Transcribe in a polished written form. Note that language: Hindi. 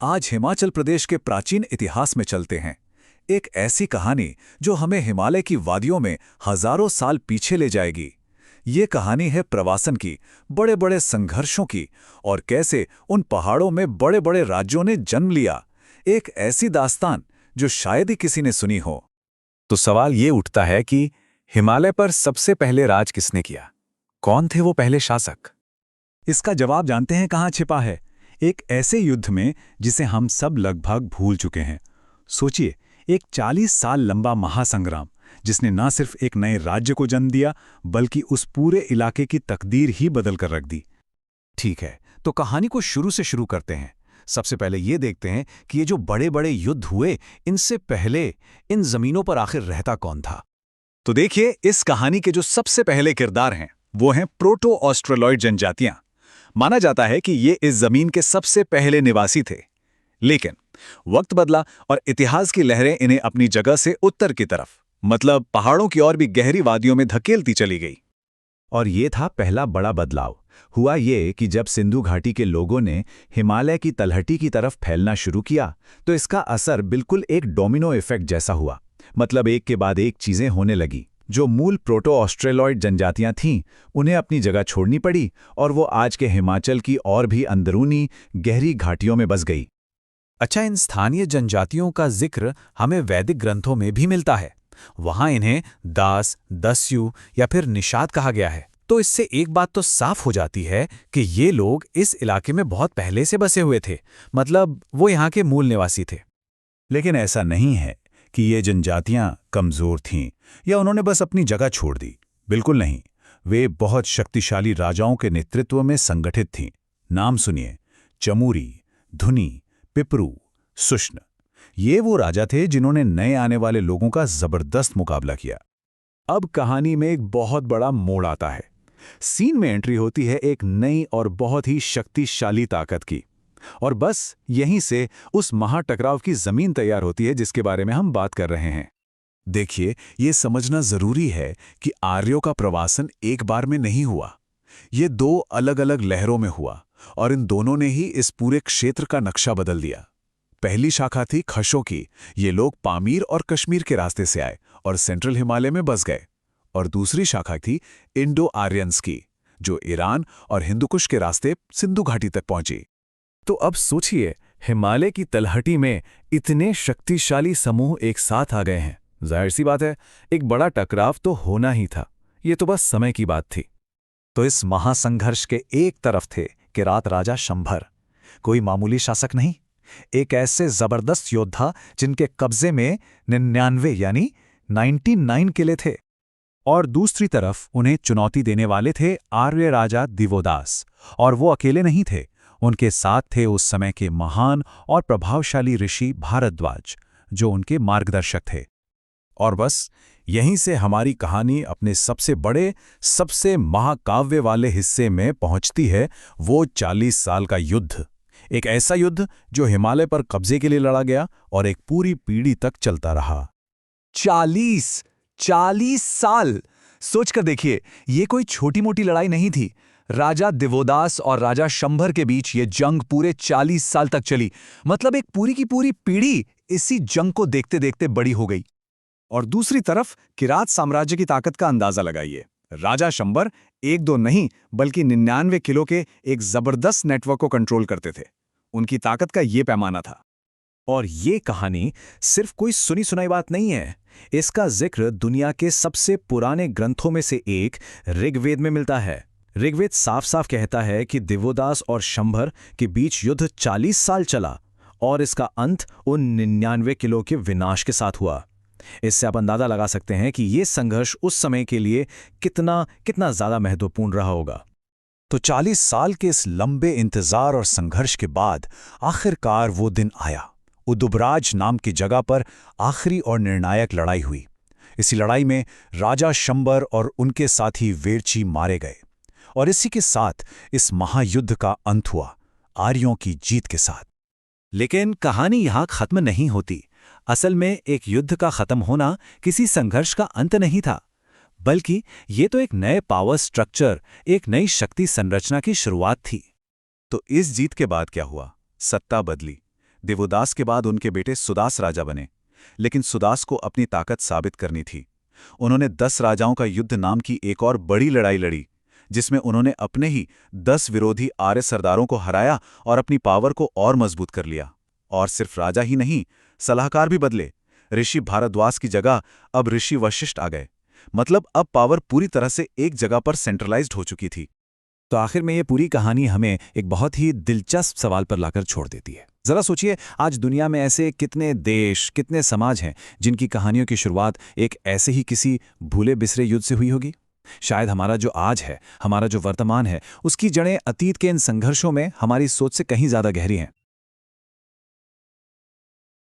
आज हिमाचल प्रदेश के प्राचीन इतिहास में चलते हैं। एक ऐसी कहानी जो हमें हिमालय की वादियों में हजारों साल पीछे ले जाएगी। ये कहानी है प्रवासन की, बड़े बड़े संघर्षों की, और कैसे उन पहाड़ों में बड़े बड़े राज्यों ने जन्म लिया। एक ऐसी दास्तान जो शायद ही किसी ने सुनी हो। तो सवाल ये उठता है कि हिमालय पर सबसे पहले राज किसने किया? कौन थे वो पहले शासक? इसका जवाब जानते हैं कहाँ छिपा है? एक ऐसे युद्ध में जिसे हम सब लगभग भूल चुके हैं। सोचिए, एक 40 साल लंबा महासंग्राम जिसने न सिर्फ एक नए राज्य को जन्म दिया बल्कि उस पूरे इलाके की तकदीर ही बदल कर रख दी। ठीक है, तो कहानी को शुरू से शुरू करते हैं। सबसे पहले ये देखते हैं कि ये जो बड़े बड़े युद्ध हुए, इनसे पहले इन जमीनों पर आखिर रहता कौन था। तो देखिए, इस कहानी के जो सबसे पहले किरदार हैं वो हैं प्रोटो ऑस्ट्रेलॉइड जनजातियां। माना जाता है कि ये इस जमीन के सबसे पहले निवासी थे। लेकिन वक्त बदला और इतिहास की लहरें इन्हें अपनी जगह से उत्तर की तरफ, मतलब पहाड़ों की ओर भी गहरी वादियों में धकेलती चली गई। और ये था पहला बड़ा बदलाव। हुआ ये कि जब सिंधु घाटी के लोगों ने हिमालय की तलहटी की तरफ फैलना शुरू किया, तो इसका असर बिल्कुल एक डोमिनो इफेक्ट जैसा हुआ। मतलब एक के बाद एक चीजें होने लगी। जो मूल प्रोटो ऑस्ट्रेलॉइड जनजातियां थीं, उन्हें अपनी जगह छोड़नी पड़ी और वो आज के हिमाचल की और भी अंदरूनी गहरी घाटियों में बस गई। अच्छा, इन स्थानीय जनजातियों का जिक्र हमें वैदिक ग्रंथों में भी मिलता है। वहां इन्हें दास, दस्यु या फिर निषाद कहा गया है। तो इससे एक बात तो साफ हो जाती है कि ये लोग इस इलाके में बहुत पहले से बसे हुए थे। मतलब वो यहाँ के मूल निवासी थे। लेकिन ऐसा नहीं है कि ये जनजातियां कमजोर थीं या उन्होंने बस अपनी जगह छोड़ दी। बिल्कुल नहीं, वे बहुत शक्तिशाली राजाओं के नेतृत्व में संगठित थीं। नाम सुनिए: चमूरी, धुनी, पिपरू, सुष्ण। ये वो राजा थे जिन्होंने नए आने वाले लोगों का जबरदस्त मुकाबला किया। अब कहानी में एक बहुत बड़ा मोड़ आता है। सीन में एंट्री होती है एक नई और बहुत ही शक्तिशाली ताकत की। और बस यहीं से उस महाटकराव की जमीन तैयार होती है जिसके बारे में हम बात कर रहे हैं। देखिए, ये समझना जरूरी है कि आर्यों का प्रवासन एक बार में नहीं हुआ। ये दो अलग अलग लहरों में हुआ और इन दोनों ने ही इस पूरे क्षेत्र का नक्शा बदल दिया। पहली शाखा थी खशों की। ये लोग पामीर और कश्मीर के रास्ते से आए और सेंट्रल हिमालय में बस गए। और दूसरी शाखा थी इंडो आर्यंस की, जो ईरान और हिंदुकुश के रास्ते सिंधु घाटी तक पहुंची। तो अब सोचिए, हिमालय की तलहटी में इतने शक्तिशाली समूह एक साथ आ गए हैं। जाहिर सी बात है, एक बड़ा टकराव तो होना ही था। ये तो बस समय की बात थी। तो इस महासंघर्ष के एक तरफ थे किरात राजा शंभर, कोई मामूली शासक नहीं, एक ऐसे जबरदस्त योद्धा जिनके कब्जे में 99 यानी 99 किले थे। और दूसरी तरफ उन्हें चुनौती देने वाले थे आर्य राजा दिवोदास। और वो अकेले नहीं थे, उनके साथ थे उस समय के महान और प्रभावशाली ऋषि भारद्वाज, जो उनके मार्गदर्शक थे। और बस यहीं से हमारी कहानी अपने सबसे बड़े, सबसे महाकाव्य वाले हिस्से में पहुंचती है, वो 40 साल का युद्ध। एक ऐसा युद्ध जो हिमालय पर कब्जे के लिए लड़ा गया और एक पूरी पीढ़ी तक चलता रहा। 40 साल! सोचकर देखिए, ये कोई छोटी मोटी लड़ाई नहीं थी। राजा दिवोदास और राजा शंभर के बीच ये जंग पूरे 40 साल तक चली। मतलब एक पूरी की पूरी पीढ़ी इसी जंग को देखते देखते बड़ी हो गई। और दूसरी तरफ किरात साम्राज्य की ताकत का अंदाजा लगाइए। राजा शंभर एक दो नहीं बल्कि 99 किलो के एक जबरदस्त नेटवर्क को कंट्रोल करते थे। उनकी ताकत का ये पैमाना था। और ये कहानी सिर्फ कोई सुनी सुनाई बात नहीं है। इसका जिक्र दुनिया के सबसे पुराने ग्रंथों में से एक ऋग्वेद में मिलता है। ऋग्वेद साफ साफ कहता है कि दिवोदास और शंभर के बीच युद्ध 40 साल चला और इसका अंत उन 99 किलो के विनाश के साथ हुआ। इससे आप अंदाजा लगा सकते हैं कि यह संघर्ष उस समय के लिए कितना ज्यादा महत्वपूर्ण रहा होगा। तो 40 साल के इस लंबे इंतजार और संघर्ष के बाद आखिरकार वो दिन आया। उदुबराज नाम की जगह पर आखिरी और निर्णायक लड़ाई हुई। इसी लड़ाई में राजा शंभर और उनके साथी वेरची मारे गए और इसी के साथ इस महायुद्ध का अंत हुआ, आर्यों की जीत के साथ। लेकिन कहानी यहां खत्म नहीं होती। असल में एक युद्ध का खत्म होना किसी संघर्ष का अंत नहीं था, बल्कि ये तो एक नए पावर स्ट्रक्चर, एक नई शक्ति संरचना की शुरुआत थी। तो इस जीत के बाद क्या हुआ? सत्ता बदली। देवोदास के बाद उनके बेटे सुदास राजा बने, लेकिन सुदास को अपनी ताकत साबित करनी थी। उन्होंने 10 राजाओं का युद्ध नाम की एक और बड़ी लड़ाई लड़ी, जिसमें उन्होंने अपने ही 10 विरोधी आर्य सरदारों को हराया और अपनी पावर को और मजबूत कर लिया। और सिर्फ राजा ही नहीं, सलाहकार भी बदले। ऋषि भारद्वाज की जगह अब ऋषि वशिष्ठ आ गए। मतलब अब पावर पूरी तरह से एक जगह पर सेंट्रलाइज्ड हो चुकी थी। तो आखिर में ये पूरी कहानी हमें एक बहुत ही दिलचस्प सवाल पर लाकर छोड़ देती है। जरा सोचिए, आज दुनिया में ऐसे कितने देश, कितने समाज हैं जिनकी कहानियों की शुरुआत एक ऐसे ही किसी भूले बिसरे युद्ध से हुई होगी। शायद हमारा जो आज है, हमारा जो वर्तमान है, उसकी जड़ें अतीत के इन संघर्षों में हमारी सोच से कहीं ज्यादा गहरी हैं।